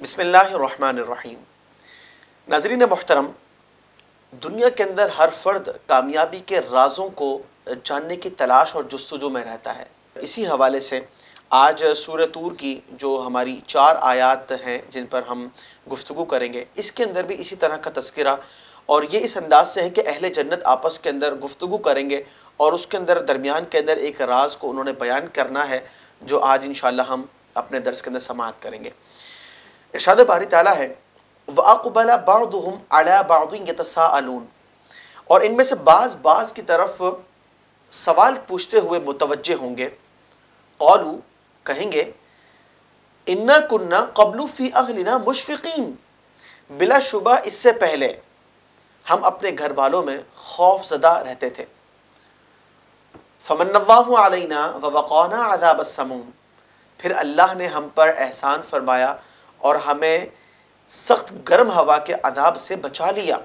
بسم اللہ الرحمن الرحیم۔ ناظرین محترم، دنیا کے اندر ہر فرد کامیابی کے رازوں کو جاننے کی تلاش اور جستجو میں رہتا ہے۔ اسی حوالے سے آج سورہ طور کی جو ہماری 4 آیات ہیں جن پر ہم گفتگو کریں گے، اس کے اندر بھی اسی طرح کا تذکرہ، اور یہ اس انداز سے ہے کہ اہل جنت آپس کے اندر گفتگو کریں گے اور اس کے اندر درمیان کے اندر ایک راز کو انہوں نے بیان کرنا ہے جو آج انشاءاللہ ہم اپنے درس کے اندر سماعت کریں گے۔ ارشاد باری تعالیٰ ہے وَأَقْبَلَ بَعْضُهُمْ عَلَى بَعْضٍ يَتَسَاءَلُونَ، اور ان میں سے بعض کی طرف سوال پوچھتے ہوئے متوجہ ہوں گے۔ قالوا، کہیں گے اِنَّا كُنَّا قَبْلُ فِي أَهْلِنَا مُشْفِقِينَ، بلا شبہ اس سے پہلے ہم اپنے گھر والوں میں خوف زدہ رہتے تھے۔ فَمَنَّ اللَّهُ عَلَيْنَا وَوَقَانَا عَذَابَ السَّمُومِ، پھر اللہ نے ہم پر احسان فرمایا اور ہمیں سخت گرم ہوا کے عذاب سے بچا لیا۔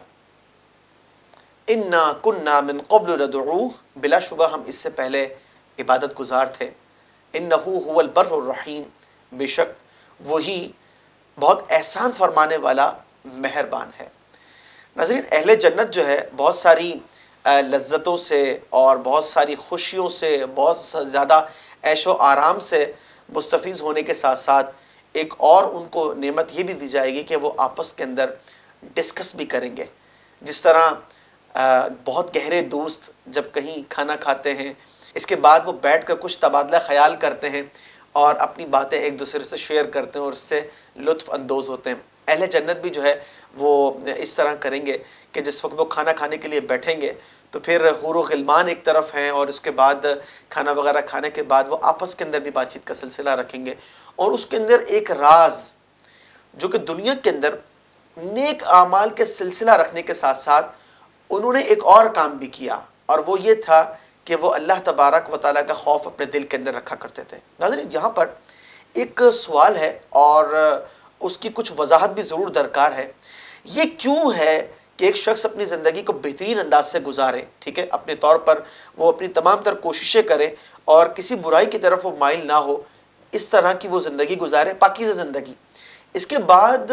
اِنَّا كُنَّا مِن قَبْلُ نَدْعُوهُ، بلا شبہ ہم اس سے پہلے عبادت گزار تھے۔ اِنَّهُ هُوَ الْبَرُّ الرَّحِيمُ، بے شک وہی بہت احسان فرمانے والا مہربان ہے۔ ناظرین، اہل جنت جو ہے بہت ساری لذتوں سے اور بہت ساری خوشیوں سے، بہت زیادہ عیش و آرام سے مستفیض ہونے کے ساتھ ساتھ ایک اور ان کو نعمت یہ بھی دی جائے گی کہ وہ آپس کے اندر ڈسکس بھی کریں گے۔ جس طرح بہت گہرے دوست جب کہیں کھانا کھاتے ہیں، اس کے بعد وہ بیٹھ کر کچھ تبادلہ خیال کرتے ہیں اور اپنی باتیں ایک دوسرے سے شیئر کرتے ہیں اور اس سے لطف اندوز ہوتے ہیں۔ اہل جنت بھی جو ہے وہ اس طرح کریں گے کہ جس وقت وہ کھانا کھانے کے لیے بیٹھیں گے تو پھر حور و غلمان ایک طرف ہیں اور اس کے بعد کھانا وغیرہ کھانے کے بعد وہ آپس کے اندر بھی بات چیت کا سلسلہ رکھیں گے، اور اس کے اندر ایک راز جو کہ دنیا کے اندر نیک اعمال کے سلسلہ رکھنے کے ساتھ ساتھ انہوں نے ایک اور کام بھی کیا، اور وہ یہ تھا کہ وہ اللہ تبارک و تعالیٰ کا خوف اپنے دل کے اندر رکھا کرتے تھے۔ ناظرین، یہاں پر ایک سوال ہے اور اس کی کچھ وضاحت بھی ضرور درکار ہے۔ یہ کیوں ہے کہ ایک شخص اپنی زندگی کو بہترین انداز سے گزارے، ٹھیک ہے، اپنے طور پر وہ اپنی تمام تر کوششیں کرے اور کسی برائی کی طرف وہ مائل نہ ہو، اس طرح کی وہ زندگی گزارے، پاکیزہ زندگی۔ اس کے بعد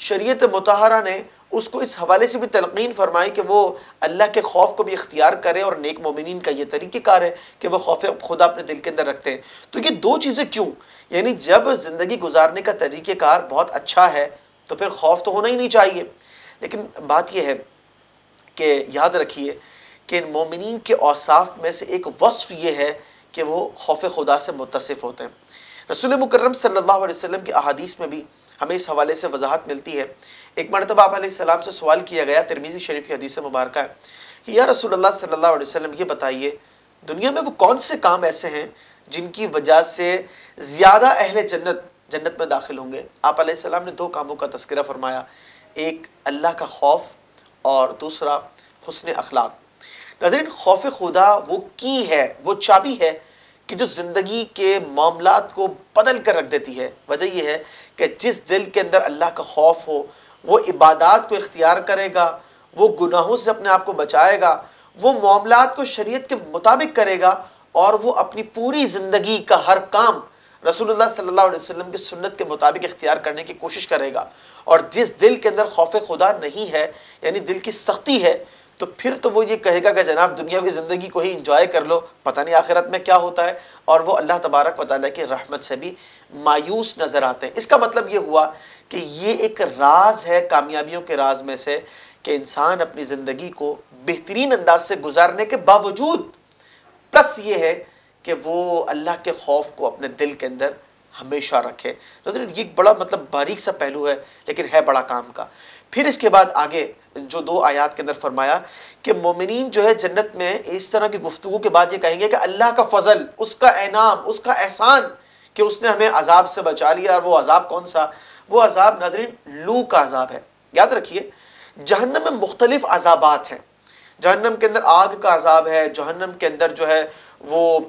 شریعت مطہرہ نے اس کو اس حوالے سے بھی تلقین فرمائی کہ وہ اللہ کے خوف کو بھی اختیار کرے، اور نیک مومنین کا یہ طریقہ کار ہے کہ وہ خوف خدا اپنے دل کے اندر رکھتے ہیں۔ تو یہ دو چیزیں کیوں؟ یعنی جب زندگی گزارنے کا طریقہ کار بہت اچھا ہے تو پھر خوف تو ہونا ہی نہیں چاہیے، لیکن بات یہ ہے کہ یاد رکھیے کہ مومنین کے اوصاف میں سے ایک وصف یہ ہے کہ وہ خوف خدا سے متصف ہوتے ہیں۔ رسول مکرم صلی اللہ علیہ وسلم کی احادیث میں بھی ہمیں اس حوالے سے وضاحت ملتی ہے۔ ایک مرتبہ آپ علیہ السلام سے سوال کیا گیا، ترمذی شریف کی حدیث مبارکہ ہے کہ یا رسول اللہ صلی اللہ علیہ وسلم، یہ بتائیے دنیا میں وہ کون سے کام ایسے ہیں جن کی وجہ سے زیادہ اہل جنت میں داخل ہوں گے؟ آپ علیہ السلام نے 2 کاموں کا تذکرہ فرمایا، ایک اللہ کا خوف اور دوسرا حسن اخلاق۔ ناظرین، خوف خدا وہ کی ہے، وہ چابی ہے کہ جو زندگی کے معاملات کو بدل کر رکھ دیتی ہے۔ وجہ یہ ہے کہ جس دل کے اندر اللہ کا خوف ہو وہ عبادات کو اختیار کرے گا، وہ گناہوں سے اپنے آپ کو بچائے گا، وہ معاملات کو شریعت کے مطابق کرے گا، اور وہ اپنی پوری زندگی کا ہر کام رسول اللہ صلی اللہ علیہ وسلم کی سنت کے مطابق اختیار کرنے کی کوشش کرے گا۔ اور جس دل کے اندر خوف خدا نہیں ہے، یعنی دل کی سختی ہے، تو پھر تو وہ یہ کہے گا کہ جناب دنیاوی زندگی کو ہی انجوائے کر لو، پتہ نہیں آخرت میں کیا ہوتا ہے، اور وہ اللہ تبارک و تعالیٰ کی رحمت سے بھی مایوس نظر آتے ہیں۔ اس کا مطلب یہ ہوا کہ یہ ایک راز ہے کامیابیوں کے راز میں سے کہ انسان اپنی زندگی کو بہترین انداز سے گزارنے کے باوجود پلس یہ ہے کہ وہ اللہ کے خوف کو اپنے دل کے اندر ہمیشہ رکھے۔ ناظرین، یہ ایک بڑا باریک سا پہلو ہے لیکن ہے بڑا کام کا۔ پھر اس کے بعد آگے جو 2 آیات کے اندر فرمایا کہ مومنین جو ہے جنت میں اس طرح کی گفتگو کے بعد یہ کہیں گے کہ اللہ کا فضل، اس کا انعام، اس کا احسان کہ اس نے ہمیں عذاب سے بچا لیا۔ اور وہ عذاب کون سا؟ وہ عذاب ناظرین لو کا عذاب ہے۔ یاد رکھیے جہنم میں مختلف عذابات ہیں۔ جہنم کے اندر آگ کا عذاب ہے، جہنم کے اندر جو ہے وہ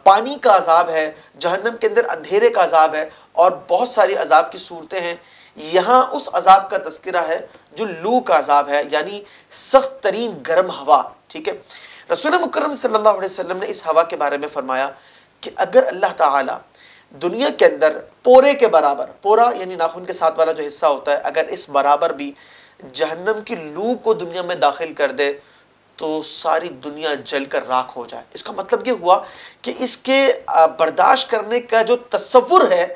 پانی کا عذاب ہے، جہنم کے اندر اندھیرے کا عذاب ہے، اور بہت ساری عذاب کی صورتیں ہیں۔ یہاں اس عذاب کا تذکرہ ہے جو لو کا عذاب ہے، یعنی سخت ترین گرم ہوا، ٹھیک ہے۔ رسول مکرم صلی اللہ علیہ وسلم نے اس ہوا کے بارے میں فرمایا کہ اگر اللہ تعالی دنیا کے اندر پورے کے برابر، پورا یعنی ناخن کے ساتھ والا جو حصہ ہوتا ہے، اگر اس برابر بھی جہنم کی لو کو دنیا میں داخل کر دے تو ساری دنیا جل کر راکھ ہو جائے. اس کا مطلب یہ ہوا کہ اس کے برداشت کرنے کا جو تصور ہے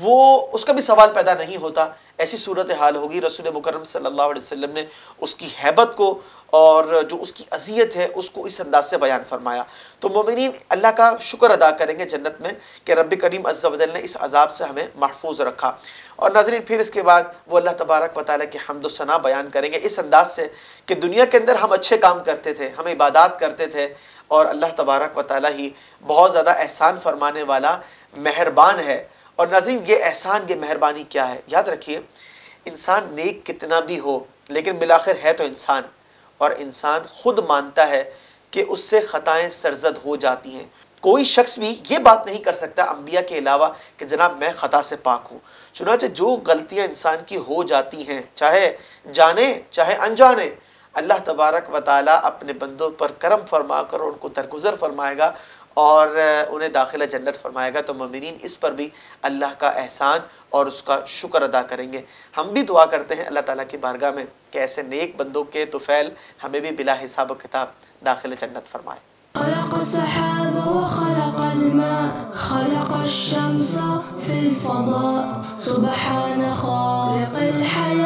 وہ اس کا بھی سوال پیدا نہیں ہوتا. ایسی صورتحال ہوگی. رسول مکرم صلی اللہ علیہ وسلم نے اس کی ہیبت کو اور جو اس کی اذیت ہے اس کو اس انداز سے بیان فرمایا. تو مومنین اللہ کا شکر ادا کریں گے جنت میں کہ رب کریم عز و جل نے اس عذاب سے ہمیں محفوظ رکھا. اور ناظرین پھر اس کے بعد وہ اللہ تبارک و تعالیٰ کی حمد و ثنا بیان کریں گے اس انداز سے کہ دنیا کے اندر ہم اچھے کام کرتے تھے، ہم عبادات کرتے تھے، اور اللہ تبارک و تعالیٰ ہی بہت زیادہ احسان فرمانے والا مہربان ہے. اور ناظرین یہ احسان، یہ مہربانی کیا ہے؟ یاد رکھیے انسان نیک کتنا بھی ہو لیکن بالآخر ہے تو انسان، اور انسان خود مانتا ہے کہ اس سے خطائیں سرزد ہو جاتی ہیں. کوئی شخص بھی یہ بات نہیں کر سکتا انبیاء کے علاوہ کہ جناب میں خطا سے پاک ہوں. چنانچہ جو غلطیاں انسان کی ہو جاتی ہیں، چاہے جانے چاہے انجانے، اللہ تبارک و تعالیٰ اپنے بندوں پر کرم فرما کر ان کو درگزر فرمائے گا اور انہیں داخلہ جنت فرمائے گا. تو مومنین اس پر بھی اللہ کا احسان اور اس کا شکر ادا کریں گے. ہم بھی دعا کرتے ہیں اللہ تعالیٰ کی بارگاہ میں کہ ایسے نیک بندوں کے طفیل ہمیں بھی بلا حساب و کتاب داخل جنت فرمائے. خلق السحاب وخلق الماء خلق الشمس في الفضاء سبحان خالق الحياة